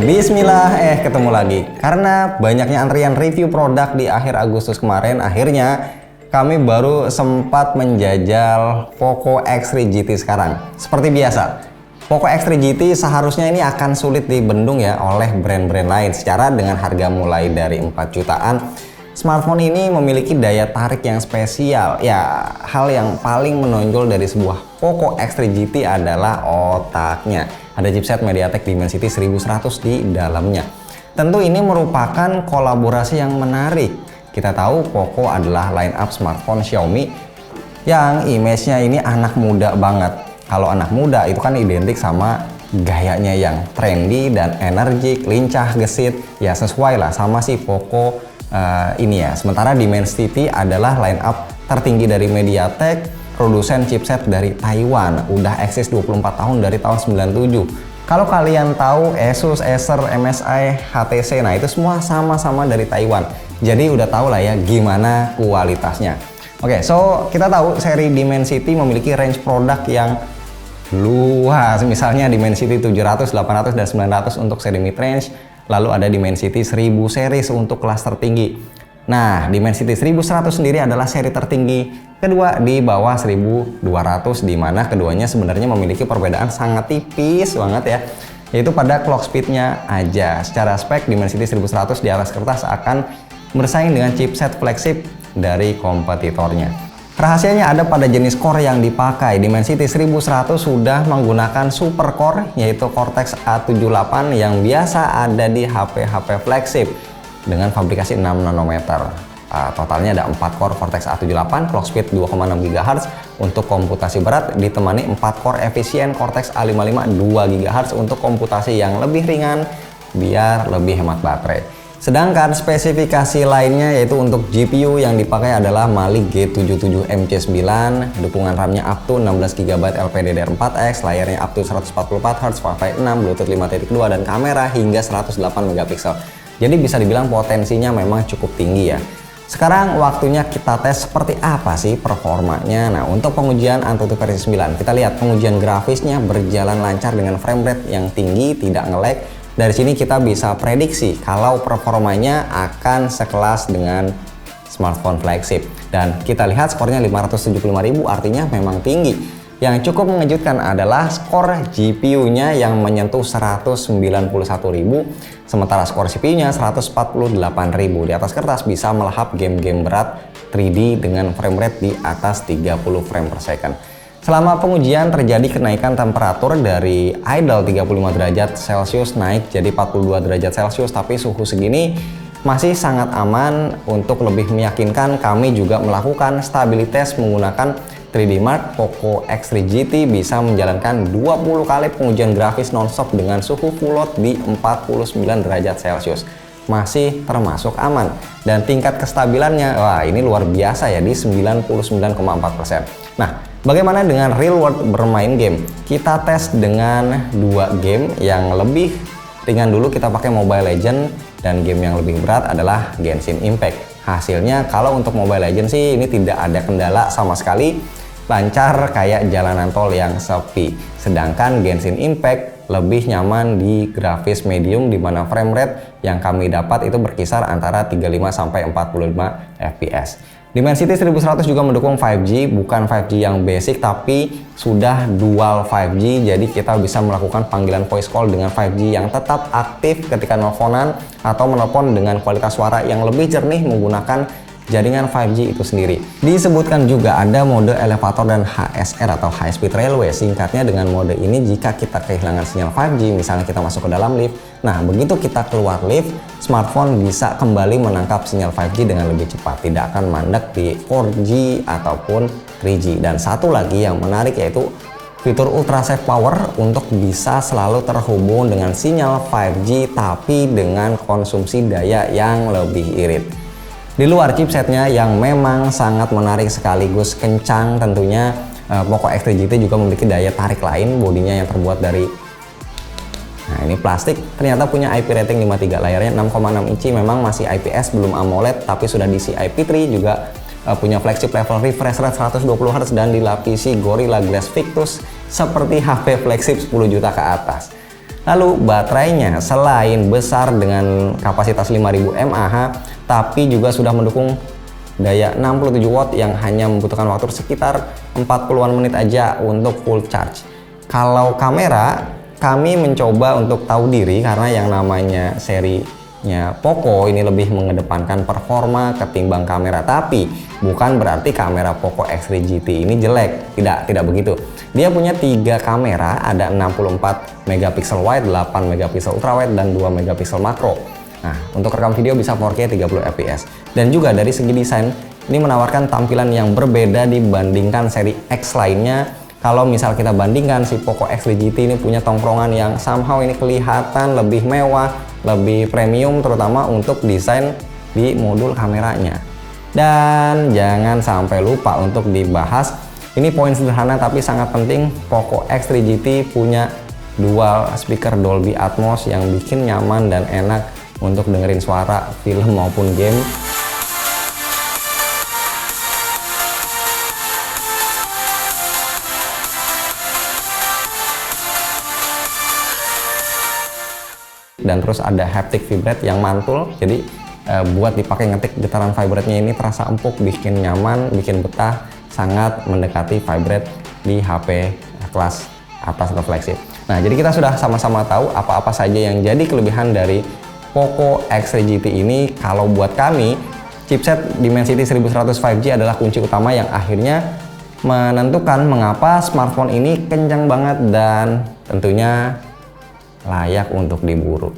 Bismillah, ketemu lagi. Karena banyaknya antrian review produk di akhir Agustus kemarin, akhirnya kami baru sempat menjajal Poco X3 GT sekarang. Seperti biasa, Poco X3 GT seharusnya ini akan sulit dibendung ya oleh brand-brand lain secara dengan harga mulai dari 4 jutaan. Smartphone ini memiliki daya tarik yang spesial. Ya, hal yang paling menonjol dari sebuah Poco X3 GT adalah otaknya. Ada chipset MediaTek Dimensity 1100 di dalamnya. Tentu ini merupakan kolaborasi yang menarik. Kita tahu Poco adalah line up smartphone Xiaomi yang image-nya ini anak muda banget. Kalau anak muda itu kan identik sama gayanya yang trendy dan energik, lincah, gesit. Ya sesuai lah sama si Poco ini ya. Sementara Dimensity adalah line up tertinggi dari MediaTek, produsen chipset dari Taiwan, udah eksis 24 tahun dari tahun 97. Kalau kalian tahu Asus, Acer, MSI, HTC, nah itu semua sama-sama dari Taiwan. Jadi udah tahu lah ya gimana kualitasnya. Oke, so kita tahu seri Dimensity memiliki range produk yang luas. Misalnya Dimensity 700, 800, dan 900 untuk seri mid range. Lalu ada Dimensity 1000 series untuk kelas tertinggi. Nah, Dimensity 1100 sendiri adalah seri tertinggi kedua di bawah 1200, di mana keduanya sebenarnya memiliki perbedaan sangat tipis banget ya, yaitu pada clock speednya aja. Secara spek, Dimensity 1100 di atas kertas akan bersaing dengan chipset flagship dari kompetitornya. Rahasianya ada pada jenis core yang dipakai. Dimensity 1100 sudah menggunakan super core, yaitu Cortex A78 yang biasa ada di HP-HP flagship dengan fabrikasi 6 nanometer. Totalnya ada 4 core Cortex A78, clock speed 2,6 GHz untuk komputasi berat, ditemani 4 core efisien Cortex A55 2 GHz untuk komputasi yang lebih ringan biar lebih hemat baterai. Sedangkan spesifikasi lainnya yaitu untuk GPU yang dipakai adalah Mali G77MC9, dukungan RAM-nya up to 16 GB LPDDR4X, layarnya up to 144 Hz, Wi-Fi 6, Bluetooth 5.2, dan kamera hingga 108 MP. Jadi bisa dibilang potensinya memang cukup tinggi ya. Sekarang waktunya kita tes seperti apa sih performanya. Nah, untuk pengujian Antutu versi 9, kita lihat pengujian grafisnya berjalan lancar dengan frame rate yang tinggi, tidak nge-lag. Dari sini kita bisa prediksi kalau performanya akan sekelas dengan smartphone flagship. Dan kita lihat skornya 575.000, artinya memang tinggi. Yang cukup mengejutkan adalah skor GPU-nya yang menyentuh 191.000, sementara skor CPU-nya 148.000. Di atas kertas bisa melahap game-game berat 3D dengan frame rate di atas 30 frame per second. Selama pengujian terjadi kenaikan temperatur dari idle 35 derajat Celcius naik jadi 42 derajat Celcius, tapi suhu segini masih sangat aman. Untuk lebih meyakinkan, kami juga melakukan stabilitas menggunakan 3D Mark. Poco X3 GT bisa menjalankan 20 kali pengujian grafis nonstop dengan suhu full load di 49 derajat Celcius. Masih termasuk aman. Dan tingkat kestabilannya, wah ini luar biasa ya, di 99,4%. Nah, bagaimana dengan real world bermain game? Kita tes dengan 2 game yang lebih ringan dulu. Kita pakai Mobile Legends, dan game yang lebih berat adalah Genshin Impact. Hasilnya kalau untuk Mobile Legends sih ini tidak ada kendala sama sekali, lancar kayak jalanan tol yang sepi. Sedangkan Genshin Impact lebih nyaman di grafis medium, di mana frame rate yang kami dapat itu berkisar antara 35 sampai 45 fps. Dimensity 1100 juga mendukung 5G, bukan 5G yang basic tapi sudah dual 5G, jadi kita bisa melakukan panggilan voice call dengan 5G yang tetap aktif ketika nelponan atau menelpon dengan kualitas suara yang lebih jernih menggunakan jaringan 5G itu sendiri. Disebutkan juga ada mode elevator dan HSR atau High Speed Railway. Singkatnya, dengan mode ini jika kita kehilangan sinyal 5G, misalnya kita masuk ke dalam lift, nah begitu kita keluar lift, smartphone bisa kembali menangkap sinyal 5G dengan lebih cepat, tidak akan mandek di 4G ataupun 3G. Dan satu lagi yang menarik yaitu fitur Ultra Safe Power untuk bisa selalu terhubung dengan sinyal 5G tapi dengan konsumsi daya yang lebih irit. Di luar chipsetnya yang memang sangat menarik sekaligus kencang tentunya, Poco X3 GT juga memiliki daya tarik lain. Bodinya yang terbuat dari, nah ini plastik, ternyata punya IP rating 5.3, layarnya 6,6 inci, memang masih IPS belum AMOLED tapi sudah di IP3, juga punya flagship level refresh rate 120 Hz dan dilapisi Gorilla Glass Victus seperti HP flagship 10 juta ke atas. Lalu baterainya selain besar dengan kapasitas 5000 mAh, tapi juga sudah mendukung daya 67 watt yang hanya membutuhkan waktu sekitar 40-an menit aja untuk full charge. Kalau kamera, kami mencoba untuk tahu diri karena yang namanya serinya Poco ini lebih mengedepankan performa ketimbang kamera, tapi bukan berarti kamera Poco X3 GT ini jelek, tidak begitu. Dia punya 3 kamera, ada 64 megapiksel wide, 8 megapiksel ultrawide, dan 2 megapiksel makro. Nah, untuk rekam video bisa 4K 30 fps. Dan juga dari segi desain, ini menawarkan tampilan yang berbeda dibandingkan seri X lainnya. Kalau misal kita bandingkan, si Poco X3 GT ini punya tongkrongan yang somehow ini kelihatan lebih mewah, lebih premium, terutama untuk desain di modul kameranya. Dan jangan sampai lupa untuk dibahas, ini poin sederhana tapi sangat penting, Poco X3 GT punya dual speaker Dolby Atmos yang bikin nyaman dan enak untuk dengerin suara film maupun game. Dan terus ada haptic vibrate yang mantul, jadi buat dipakai ngetik, getaran vibrate-nya ini terasa empuk, bikin nyaman, bikin betah, sangat mendekati vibrate di HP kelas atas atau flagship. Nah, jadi kita sudah sama-sama tahu apa-apa saja yang jadi kelebihan dari Poco X3 GT ini. Kalau buat kami, chipset Dimensity 1100 5G adalah kunci utama yang akhirnya menentukan mengapa smartphone ini kencang banget dan tentunya layak untuk diburu.